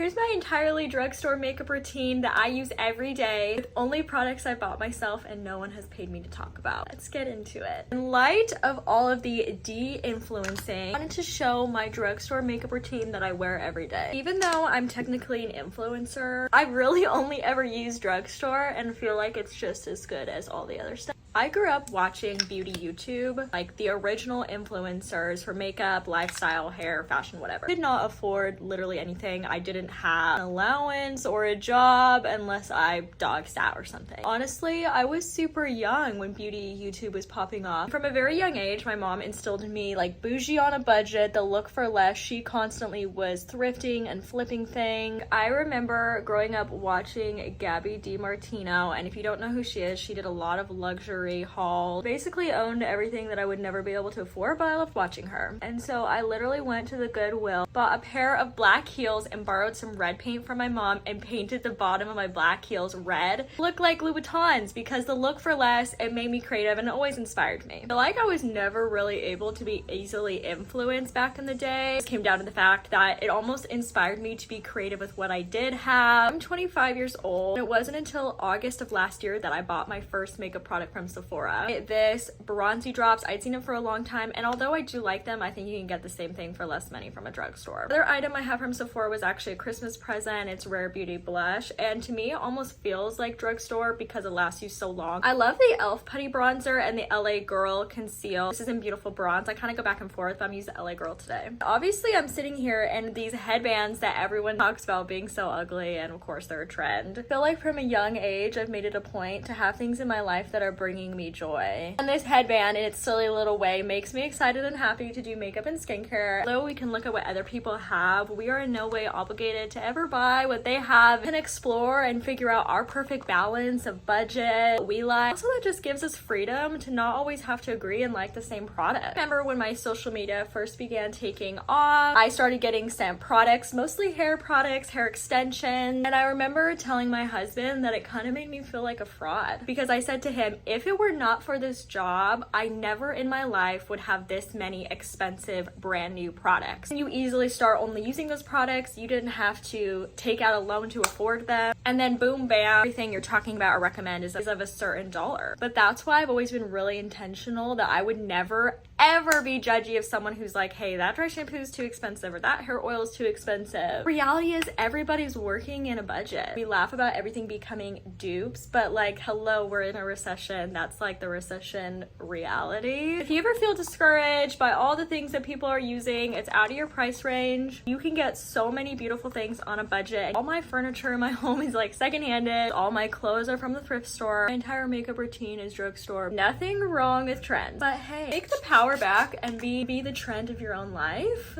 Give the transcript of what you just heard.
Here's my entirely drugstore makeup routine that I use every day with only products I bought myself and no one has paid me to talk about. Let's get into it. In light of all of the de-influencing, I wanted to show my drugstore makeup routine that I wear every day. Even though I'm technically an influencer, I really only ever use drugstore and feel like it's just as good as all the other stuff. I grew up watching beauty YouTube, like the original influencers for makeup, lifestyle, hair, fashion, whatever. I did not afford literally anything. I didn't have an allowance or a job unless I dog sat or something. Honestly, I was super young when beauty YouTube was popping off. From a very young age, my mom instilled in me like bougie on a budget, the look for less. She constantly was thrifting and flipping things. I remember growing up watching Gabby DiMartino, and if you don't know who she is, she did a lot of luxury haul, basically owned everything that I would never be able to afford, but I loved watching her. And so I literally went to the Goodwill, bought a pair of black heels and borrowed some red paint from my mom and painted the bottom of my black heels red. Looked like Louboutins because the look for less, it made me creative and it always inspired me. I feel like I was never really able to be easily influenced back in the day. It came down to the fact that it almost inspired me to be creative with what I did have. I'm 25 years old. It wasn't until August of last year that I bought my first makeup product from Sephora. This bronzy drops, I'd seen it for a long time, and although I do like them, I think you can get the same thing for less money from a drugstore. The other item I have from Sephora was actually a Christmas present. It's Rare Beauty blush, and to me it almost feels like drugstore because it lasts you so long. I love the e.l.f. putty bronzer and the LA Girl conceal. This is in beautiful bronze. I kind of go back and forth, but I'm using the LA Girl today. Obviously I'm sitting here and these headbands that everyone talks about being so ugly, and of course they're a trend. I feel like from a young age I've made it a point to have things in my life that are bringing me joy. And this headband in its silly little way makes me excited and happy to do makeup and skincare. Although we can look at what other people have, we are in no way obligated to ever buy what they have. We can explore and figure out our perfect balance of budget, what we like. Also, that just gives us freedom to not always have to agree and like the same product. I remember when my social media first began taking off, I started getting sent products, mostly hair products, hair extensions, and I remember telling my husband that it kind of made me feel like a fraud because I said to him, if it were not for this job, I never in my life would have this many expensive brand new products. You easily start only using those products. You didn't have to take out a loan to afford them. And then boom, bam, everything you're talking about or recommend is of a certain dollar. But that's why I've always been really intentional that I would never ever be judgy of someone who's like, hey, that dry shampoo is too expensive or that hair oil is too expensive. Reality is everybody's working in a budget. We laugh about everything becoming dupes, but like, hello, we're in a recession. That's like the recession reality. If you ever feel discouraged by all the things that people are using, it's out of your price range. You can get so many beautiful things on a budget. All my furniture in my home is like secondhanded. All my clothes are from the thrift store. My entire makeup routine is drugstore. Nothing wrong with trends, but hey, take the power back and be the trend of your own life.